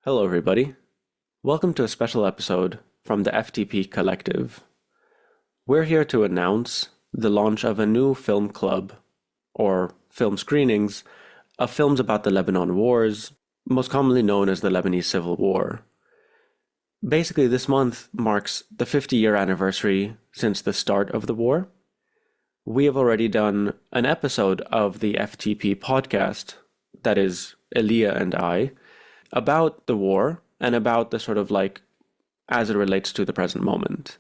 Hello, everybody. Welcome to a special episode from the FTP Collective. We're here to announce the launch of a new film club, or film screenings, of films about the Lebanon Wars, most commonly known as the Lebanese Civil War. Basically, this month marks the 50-year anniversary since the start of the war. We have already done an episode of the FTP podcast, that is, Elia and I, about the war and about the as it relates to the present moment.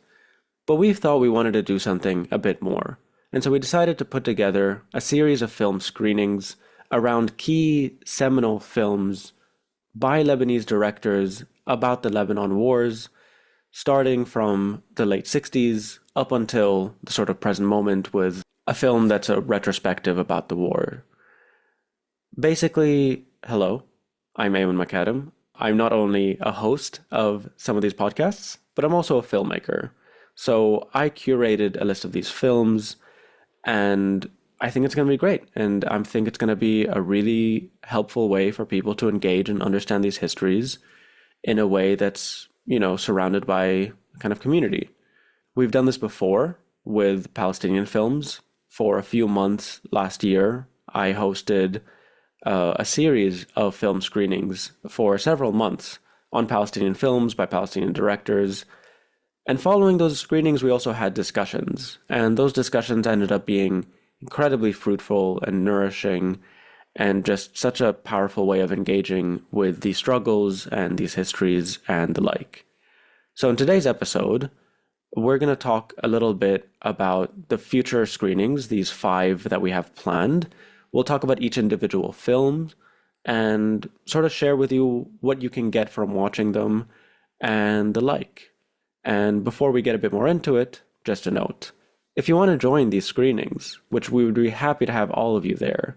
But we thought we wanted to do something a bit more. And so we decided to put together a series of film screenings around key seminal films by Lebanese directors about the Lebanon Wars, starting from the late 60s up until the sort of present moment with a film that's a retrospective about the war. Basically, hello. I'm Ayman. I'm not only a host of some of these podcasts, but I'm also a filmmaker. So I curated a list of these films, and I think it's going to be great. And I think it's going to be a really helpful way for people to engage and understand these histories in a way that's, surrounded by a kind of community. We've done this before with Palestinian films. For a few months last year, I hosted a series of film screenings for several months on Palestinian films by Palestinian directors. And following those screenings, we also had discussions. And those discussions ended up being incredibly fruitful and nourishing and just such a powerful way of engaging with these struggles and these histories and the like. So in today's episode, we're going to talk a little bit about the future screenings, these 5 that we have planned. We'll talk about each individual film and sort of share with you what you can get from watching them and the like. And before we get a bit more into it, just a note. If you want to join these screenings, which we would be happy to have all of you there,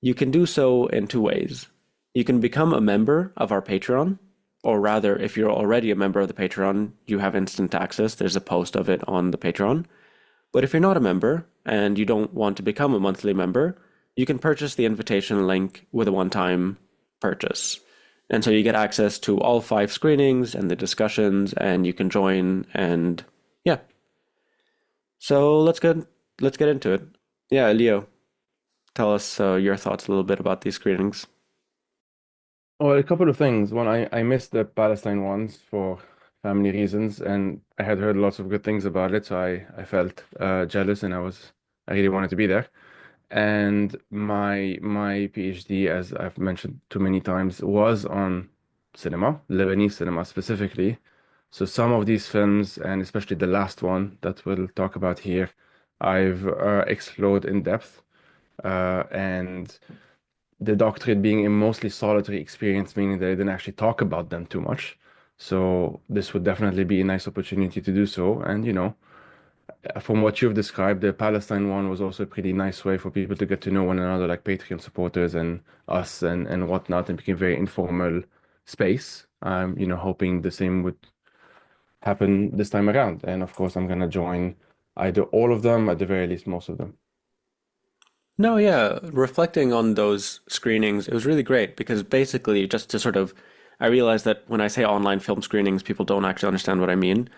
you can do so in 2 ways. You can become a member of our Patreon, or rather, if you're already a member of the Patreon, you have instant access. There's a post of it on the Patreon. But if you're not a member and you don't want to become a monthly member, you can purchase the invitation link with a one-time purchase. And so you get access to all 5 screenings and the discussions, and you can join, and yeah. So let's get into it. Yeah, Leo, tell us your thoughts a little bit about these screenings. Well, a couple of things. One, I missed the Palestine ones for family reasons, and I had heard lots of good things about it, so I felt jealous, and I really wanted to be there. And my PhD, as I've mentioned too many times, was on cinema, Lebanese cinema specifically. So some of these films, and especially the last one that we'll talk about here, I've explored in depth. And the doctorate being a mostly solitary experience, meaning that I didn't actually talk about them too much. So this would definitely be a nice opportunity to do so. And from what you've described, the Palestine one was also a pretty nice way for people to get to know one another, like Patreon supporters and us and whatnot, and became very informal space. Hoping the same would happen this time around. And of course, I'm gonna join either all of them, at the very least, most of them. No, yeah, reflecting on those screenings, it was really great because basically just to I realized that when I say online film screenings, people don't actually understand what I mean,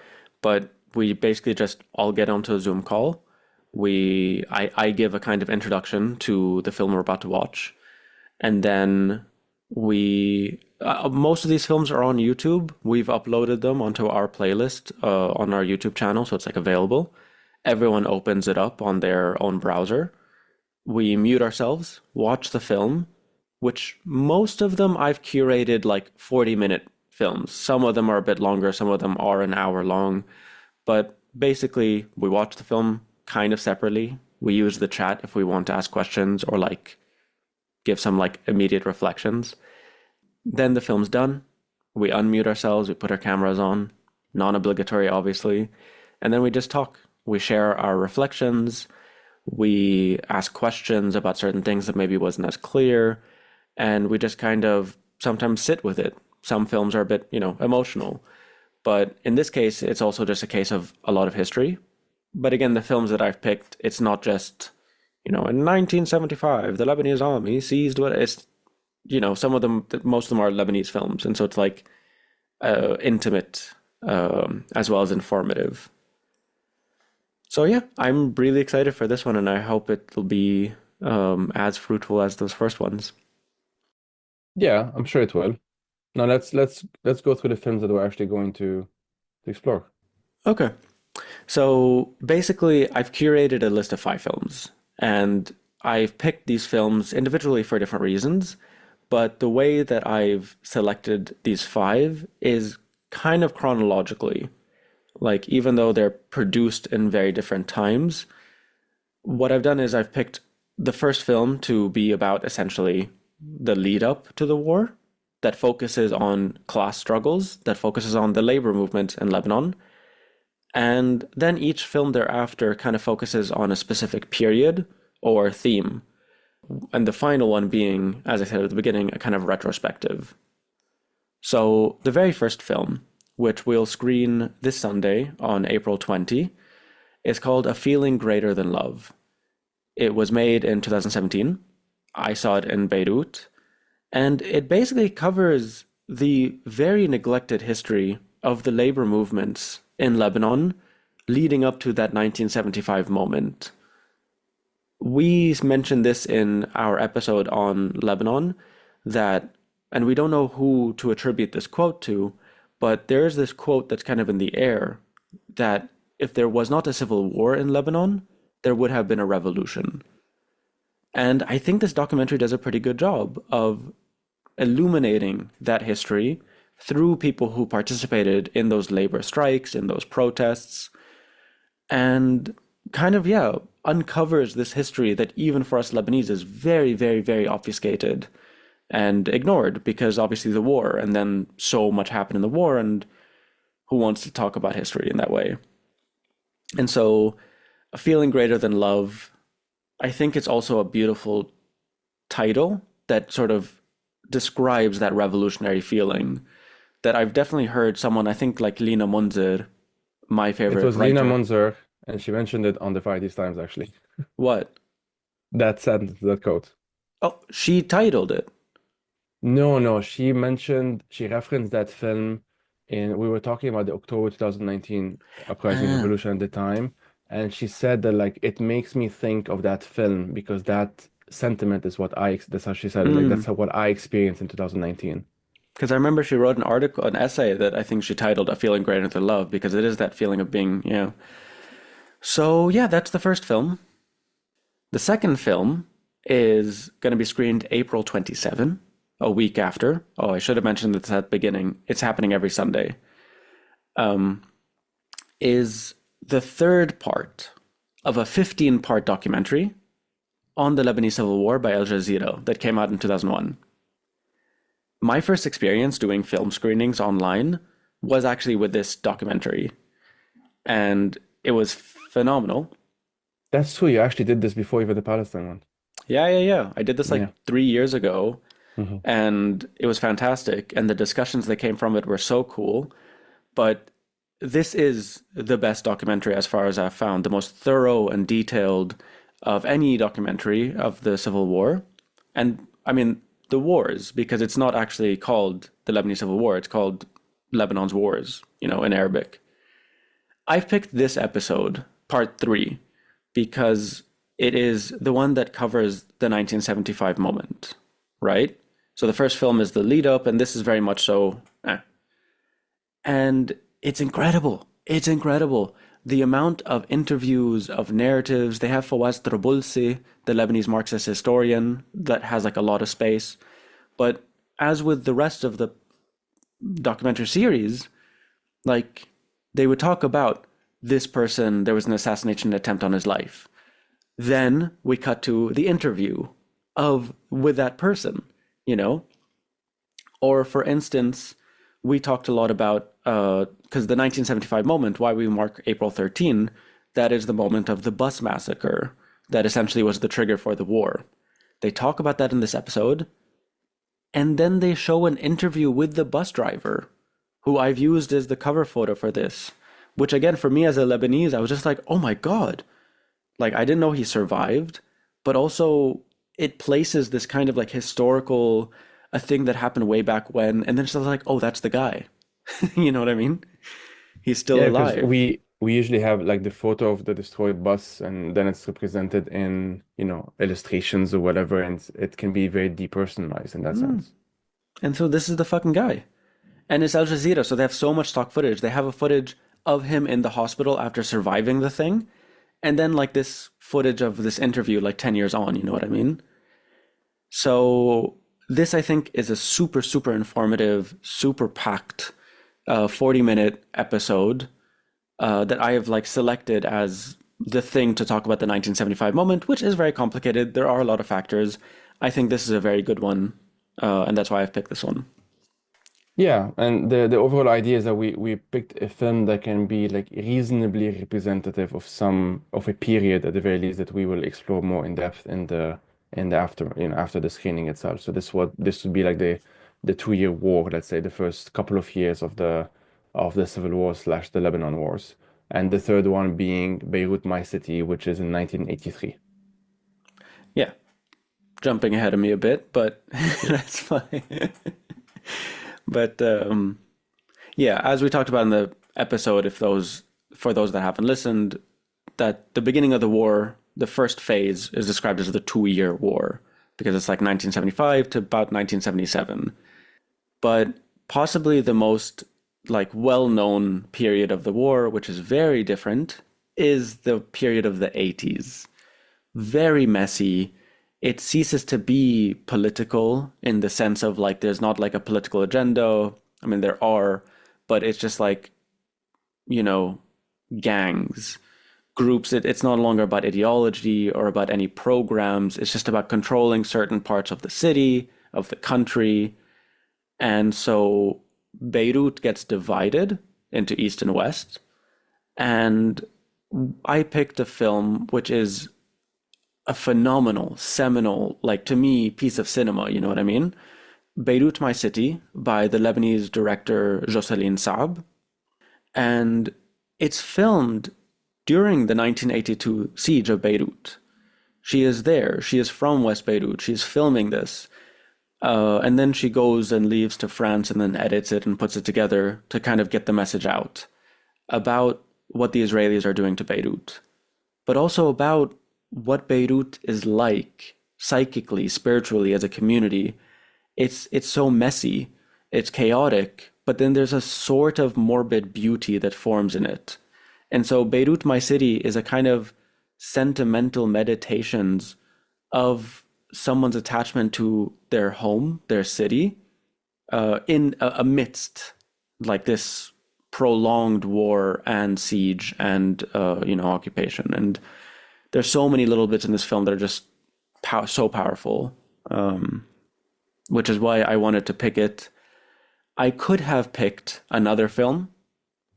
but we basically just all get onto a Zoom call. I give a kind of introduction to the film we're about to watch, and then most of these films are on YouTube. We've uploaded them onto our playlist on our YouTube channel, so it's available. Everyone opens it up on their own browser. We mute ourselves, watch the film, which most of them I've curated 40-minute films. Some of them are a bit longer, some of them are an hour long. But basically, we watch the film kind of separately. We use the chat if we want to ask questions or give some immediate reflections. Then the film's done. We unmute ourselves, we put our cameras on, non-obligatory obviously, and then we just talk. We share our reflections. We ask questions about certain things that maybe wasn't as clear, and we just kind of sometimes sit with it. Some films are a bit, emotional, but in this case, it's also just a case of a lot of history. But again, the films that I've picked, it's not just, in 1975, the Lebanese army seized what it's some of them, most of them are Lebanese films, and so it's like intimate as well as informative. So yeah, I'm really excited for this one, and I hope it will be as fruitful as those first ones. Yeah, I'm sure it will. Now let's go through the films that we're actually going to explore. Okay. So basically, I've curated a list of 5 films, and I've picked these films individually for different reasons. But the way that I've selected these 5 is kind of chronologically. Like, even though they're produced in very different times, what I've done is I've picked the first film to be about essentially the lead up to the war, that focuses on class struggles, that focuses on the labor movement in Lebanon. And then each film thereafter kind of focuses on a specific period or theme. And the final one being, as I said at the beginning, a kind of retrospective. So the very first film, which we'll screen this Sunday on April 20, is called A Feeling Greater Than Love. It was made in 2017. I saw it in Beirut. And it basically covers the very neglected history of the labor movements in Lebanon leading up to that 1975 moment. We mentioned this in our episode on Lebanon that, and we don't know who to attribute this quote to, but there is this quote that's kind of in the air that if there was not a civil war in Lebanon, there would have been a revolution. And I think this documentary does a pretty good job of illuminating that history through people who participated in those labor strikes, in those protests, and kind of, yeah, uncovers this history that even for us Lebanese is very, very, very obfuscated and ignored because obviously the war, and then so much happened in the war, and who wants to talk about history in that way? And so, A Feeling Greater Than Love, I think it's also a beautiful title that sort of describes that revolutionary feeling that I've definitely heard someone, I think like Lina Munzer, my It favorite was Lina writer. Monzer, and she mentioned it on the Far East Times actually. What? That sentence, that quote. Oh, she titled it. No, no, she referenced that film we were talking about the October 2019 uprising Ah, revolution at the time, and she said that like it makes me think of that film because that sentiment is that's how she said it, like mm. what I experienced in 2019. Because I remember she wrote an article, an essay that I think she titled A Feeling Greater Than Love, because it is that feeling of being, So, yeah, that's the first film. The second film is going to be screened April 27, a week after. Oh, I should have mentioned this at the beginning. It's happening every Sunday. Um, is the third part of a 15-part documentary on the Lebanese Civil War by Al-Jazeera that came out in 2001. My first experience doing film screenings online was actually with this documentary, and it was phenomenal. That's true. You actually did this before even the Palestine one. Yeah, yeah, yeah. I did this like Yeah. 3 years ago, Hmm. and it was fantastic. And the discussions that came from it were so cool. But this is the best documentary as far as I've found, the most thorough and detailed of any documentary of the Civil War. And I mean, the wars, because it's not actually called the Lebanese Civil War, it's called Lebanon's Wars, in Arabic. I've picked this episode, part 3, because it is the one that covers the 1975 moment, right? So the first film is the lead up, and this is very much so. And it's incredible. It's incredible. The amount of interviews, of narratives. They have Fawaz Trabulsi, the Lebanese Marxist historian, that has like a lot of space. But as with the rest of the documentary series, like they would talk about this person, there was an assassination attempt on his life. Then we cut to the interview of with that person, you know? Or for instance, we talked a lot about because the 1975 moment, why we mark April 13, that is the moment of the bus massacre that essentially was the trigger for the war. They talk about that in this episode, and then they show an interview with the bus driver, who I've used as the cover photo for this. Which again, for me as a Lebanese, I was just like, oh my God. Like I didn't know he survived, but also it places this kind of like historical. a thing that happened way back when, and then it's just like, oh, that's the guy. You know what I mean? He's still Yeah, because alive. we usually have like the photo of the destroyed bus, and then it's represented in, illustrations or whatever, and it can be very depersonalized in that Mm. sense. And so this is the fucking guy. And it's Al Jazeera, so they have so much stock footage. They have a footage of him in the hospital after surviving the thing, and then like this footage of this interview like 10 years on, you know what I mean? So this I think is a super, super informative, super packed 40-minute episode that I have like selected as the thing to talk about the 1975 moment, which is very complicated. There are a lot of factors. I think this is a very good one, and that's why I've picked this one. Yeah, and the overall idea is that we picked a film that can be like reasonably representative of some of a period at the very least that we will explore more in depth in the after the screening itself. So this would be like the 2 year war, let's say the first couple of years of the Civil War slash the Lebanon Wars, and the third one being Beirut, My City, which is in 1983. Yeah, jumping ahead of me a bit, but Yeah. that's fine. But yeah, as we talked about in the episode, if those for those that haven't listened, that the beginning of the war, the first phase is described as the 2 year war because it's like 1975 to about 1977. But possibly the most like well-known period of the war, which is very different, is the period of the 80s. Very messy. It ceases to be political in the sense of like there's not like a political agenda. I mean, there are, but it's just like, you know, gangs, groups. It's no longer about ideology or about any programs. It's just about controlling certain parts of the city, of the country. And so Beirut gets divided into East and West. And I picked a film which is a phenomenal, seminal, like to me, piece of cinema, you know what I mean? Beirut, My City by the Lebanese director Jocelyne Saab. And it's filmed during the 1982 siege of Beirut. She is there. She is from West Beirut. She's filming this. And then she goes and leaves to France and then edits it and puts it together to kind of get the message out about what the Israelis are doing to Beirut, but also about what Beirut is like psychically, spiritually as a community. It's so messy, it's chaotic, but then there's a sort of morbid beauty that forms in it. And so Beirut, My City is a kind of sentimental meditations of someone's attachment to their home, their city, in amidst like this prolonged war and siege and occupation. And there's so many little bits in this film that are just so powerful, which is why I wanted to pick it. I could have picked another film,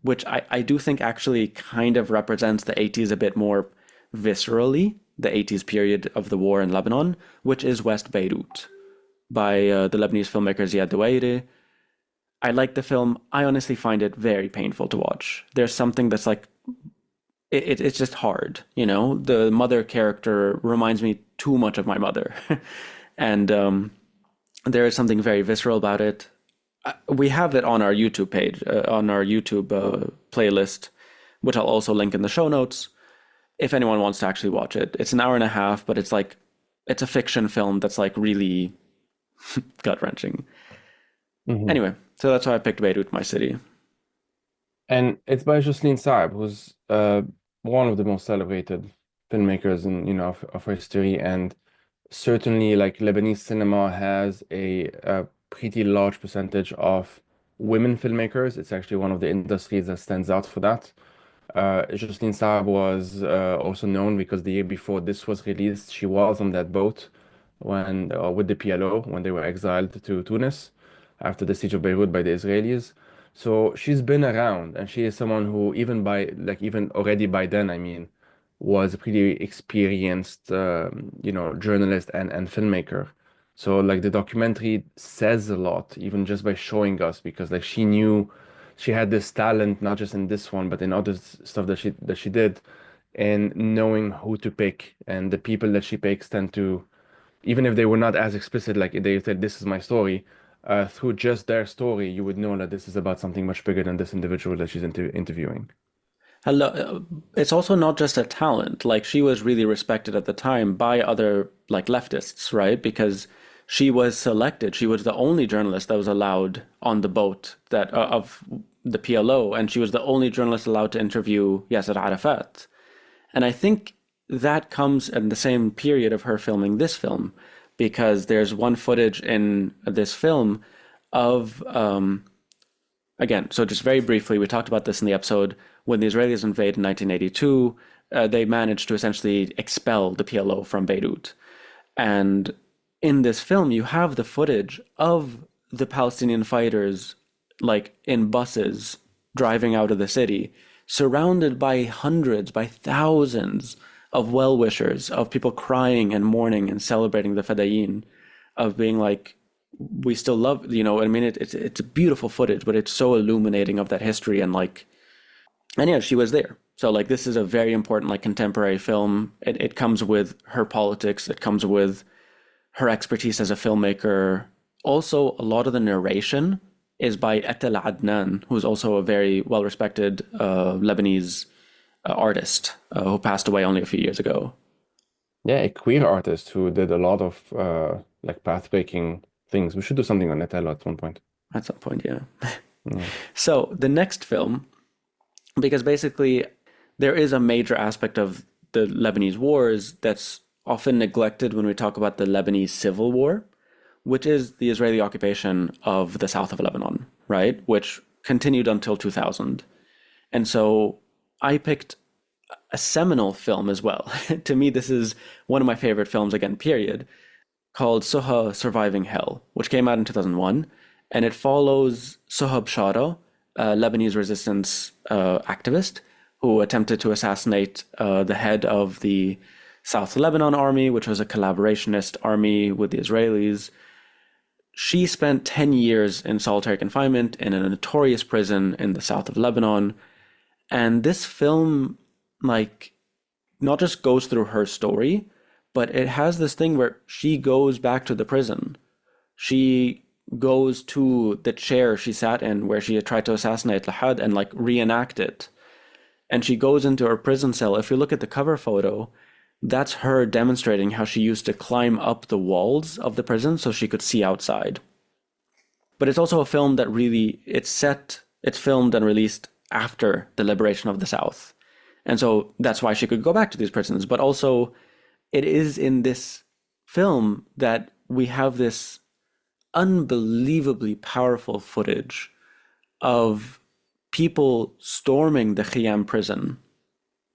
which I do think actually kind of represents the 80s a bit more viscerally, the 80s period of the war in Lebanon, which is West Beirut by the Lebanese filmmaker Ziad Douairi. I like the film. I honestly find it very painful to watch. There's something that's like it's just hard, you know. The mother character reminds me too much of my mother, and there is something very visceral about it. We have it on our YouTube page, on our YouTube playlist, which I'll also link in the show notes. If anyone wants to actually watch it, it's an hour and a half, but it's like it's a fiction film that's like really gut wrenching. Mhm. Anyway, so that's why I picked Beirut, My City. And it's by Jocelyne Saab, who's one of the most celebrated filmmakers in of history, and certainly like Lebanese cinema has a pretty large percentage of women filmmakers. It's actually one of the industries that stands out for that. Jocelyne Saab was also known because the year before this was released, she was on that boat when with the PLO when they were exiled to Tunis after the siege of Beirut by the Israelis. So she's been around, and she is someone who even already by then, I mean, was a pretty experienced journalist and filmmaker. So like the documentary says a lot, even just by showing us, because like she had this talent, not just in this one, but in other stuff that she did, and knowing who to pick, and the people that she picks tend to even if they were not as explicit, like they said, this is my story, through just their story, you would know that this is about something much bigger than this individual that she's interviewing. Hello, it's also not just a talent. Like she was really respected at the time by other like leftists, right? Because she was selected. She was the only journalist that was allowed on the boat that of the PLO, and she was the only journalist allowed to interview Yasser Arafat. And I think that comes in the same period of her filming this film, because there's one footage in this film of again, so just very briefly, we talked about this in the episode. When the Israelis invade in 1982, they managed to essentially expel the PLO from Beirut. And in this film, you have the footage of the Palestinian fighters, like in buses, driving out of the city, surrounded by hundreds, by thousands of well-wishers, of people crying and mourning and celebrating the Fadayin, of being like, we still love, I mean, it's a beautiful footage, but it's so illuminating of that history and like, and yeah, she was there. So like, this is a very important like contemporary film. It comes with her politics. It comes with her expertise as a filmmaker. Also, a lot of the narration is by Etel Adnan, who's also a very well-respected Lebanese artist who passed away only a few years ago. Yeah, a queer artist who did a lot of like path-breaking things. We should do something on Nutella at one point. At some point, yeah. Yeah. So the next film, because basically there is a major aspect of the Lebanese wars that's often neglected when we talk about the Lebanese civil war, which is the Israeli occupation of the south of Lebanon, right? Which continued until 2000. And so I picked a seminal film as well. To me, this is one of my favorite films, again, period, called Soha Surviving Hell, which came out in 2001. And it follows Sohab Shara, a Lebanese resistance activist who attempted to assassinate the head of the South Lebanon Army, which was a collaborationist army with the Israelis. She spent 10 years in solitary confinement in a notorious prison in the south of Lebanon. And this film, like, not just goes through her story, but it has this thing where she goes back to the prison. She goes to the chair she sat in where she had tried to assassinate Lahad and like reenact it. And she goes into her prison cell. If you look at the cover photo, that's her demonstrating how she used to climb up the walls of the prison so she could see outside. But it's also a film that really, it's filmed and released after the liberation of the South. And so that's why she could go back to these prisons. But also, it is in this film that we have this unbelievably powerful footage of people storming the Khiyam prison,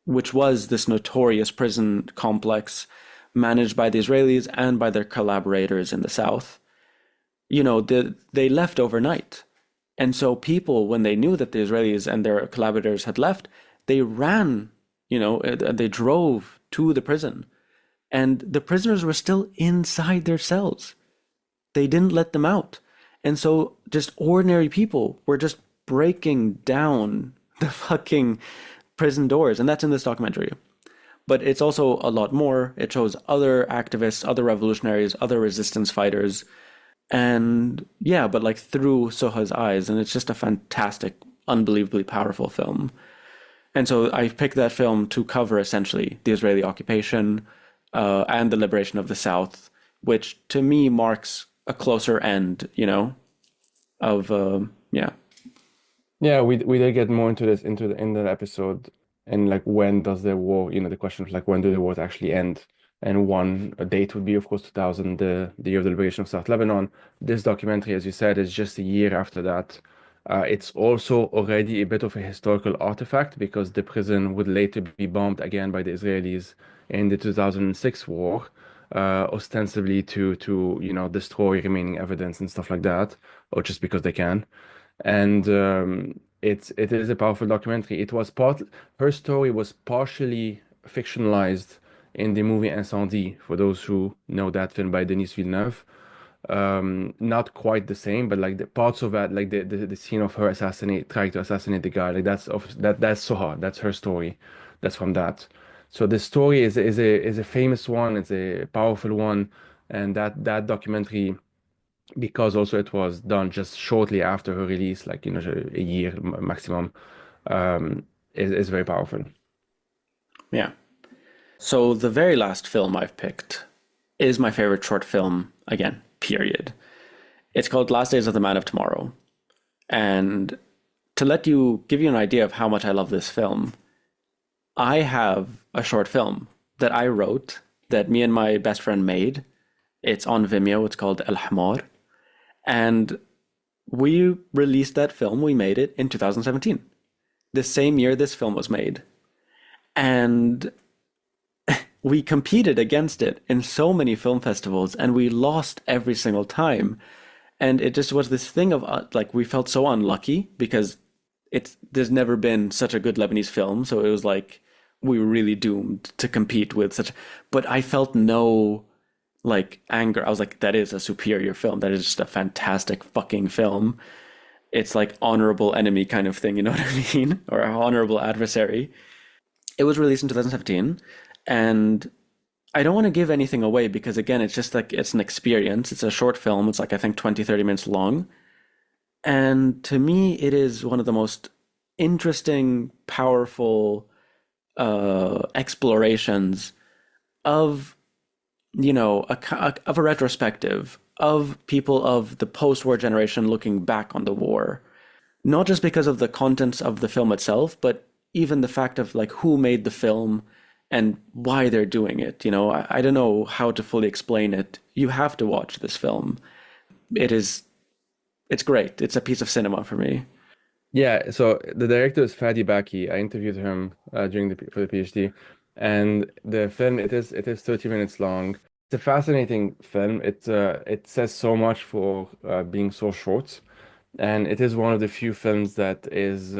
which was this notorious prison complex managed by the Israelis and by their collaborators in the South. They left overnight. And so people, when they knew that the Israelis and their collaborators had left, they ran, they drove to the prison. And the prisoners were still inside their cells. They didn't let them out. And so just ordinary people were just breaking down the fucking prison doors. And that's in this documentary. But it's also a lot more. It shows other activists, other revolutionaries, other resistance fighters. And yeah, but like through Soha's eyes. And it's just a fantastic, unbelievably powerful film. And so I picked that film to cover essentially the Israeli occupation and the liberation of the South, which to me marks a closer end, of yeah. Yeah, we did get more into this in the episode, and like when does the war, the question of like when do the wars actually end? And one a date would be, of course, 2000, the year of the liberation of South Lebanon. This documentary, as you said, is just a year after that. It's also already a bit of a historical artifact because the prison would later be bombed again by the Israelis in the 2006 war, ostensibly to destroy remaining evidence and stuff like that, or just because they can. And it is a powerful documentary. Her story was partially fictionalized in the movie Incendie, for those who know that film by Denis Villeneuve. Not quite the same, but like the parts of that, like the scene of her trying to assassinate the guy, like that's Soha, that's her story. That's from that. So this story is a famous one, it's a powerful one. And that documentary, because also it was done just shortly after her release, like a year maximum, is very powerful. Yeah. So the very last film I've picked is my favorite short film again, period. It's called Last Days of the Man of Tomorrow. And to let you give you an idea of how much I love this film, I have a short film that I wrote that me and my best friend made. It's on Vimeo. It's called El Hamar. And we released that film. We made it in 2017, the same year this film was made. And we competed against it in so many film festivals and we lost every single time. And it just was this thing of like we felt so unlucky because there's never been such a good Lebanese film. So it was like we were really doomed to compete with such, but I felt no like anger. I was like, that is a superior film. That is just a fantastic fucking film. It's like honorable enemy kind of thing, you know what I mean? Or a honorable adversary. It was released in 2017, and I don't want to give anything away because again, it's just like it's an experience. It's a short film. It's like I think 20, 30 minutes long. And to me, it is one of the most interesting, powerful explorations of, of a retrospective of people of the post-war generation looking back on the war. Not just because of the contents of the film itself, but even the fact of like who made the film and why they're doing it. I don't know how to fully explain it. You have to watch this film. It is, it's great. It's a piece of cinema for me. Yeah, so the director is Fadi Baki. I interviewed him during for the PhD, and the film it is 30 minutes long. It's a fascinating film. It says so much for being so short, and it is one of the few films that is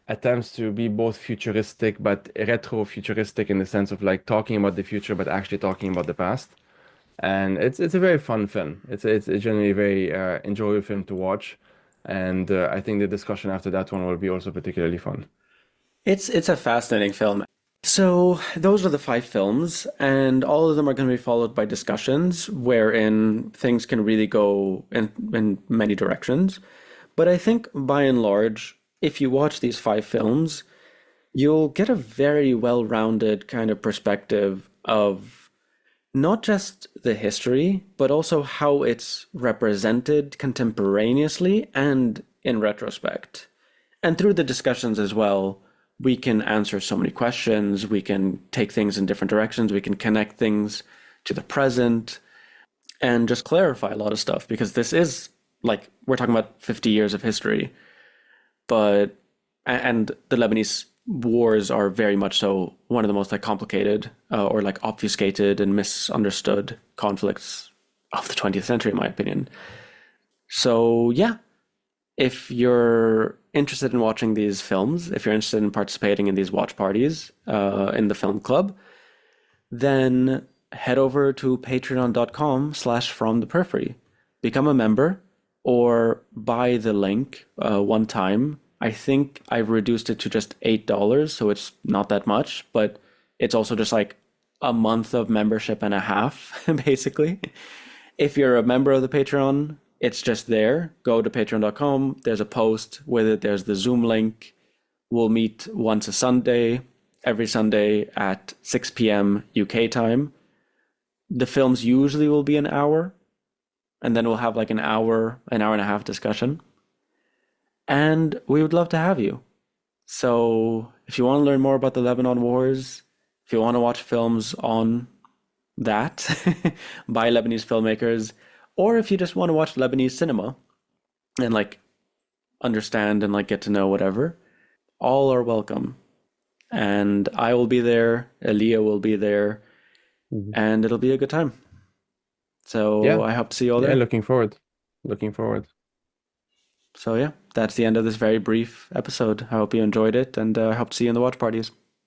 attempts to be both futuristic but retro-futuristic in the sense of like talking about the future but actually talking about the past. And it's a very fun film. It's a generally very enjoyable film to watch, and I think the discussion after that one will be also particularly fun. It's a fascinating film. So those are the five films, and all of them are going to be followed by discussions wherein things can really go in many directions. But I think by and large, if you watch these five films, you'll get a very well-rounded kind of perspective of not just the history, but also how it's represented contemporaneously and in retrospect. And through the discussions as well, we can answer so many questions, we can take things in different directions, we can connect things to the present and just clarify a lot of stuff because this is like we're talking about 50 years of history, but and the Lebanese wars are very much so one of the most like complicated or like obfuscated and misunderstood conflicts of the 20th century, in my opinion. So yeah, if you're interested in watching these films, if you're interested in participating in these watch parties in the film club, then head over to patreon.com/from the periphery. Become a member or buy the link one time. I think I've reduced it to just $8, so it's not that much, but it's also just like a month of membership and a half, basically. If you're a member of the Patreon, it's just there. Go to patreon.com. There's a post with it. There's the Zoom link. We'll meet once a Sunday, every Sunday at 6 p.m. UK time. The films usually will be an hour, and then we'll have like an hour and a half discussion. And we would love to have you. So if you want to learn more about the Lebanon Wars, if you want to watch films on that by Lebanese filmmakers, or if you just want to watch Lebanese cinema and like understand and like get to know whatever, all are welcome. And I will be there, Elia will be there, Mhm. and it'll be a good time. So Yeah, I hope to see you all yeah, there. looking forward. Looking forward. So yeah, that's the end of this very brief episode. I hope you enjoyed it, and I hope to see you in the watch parties.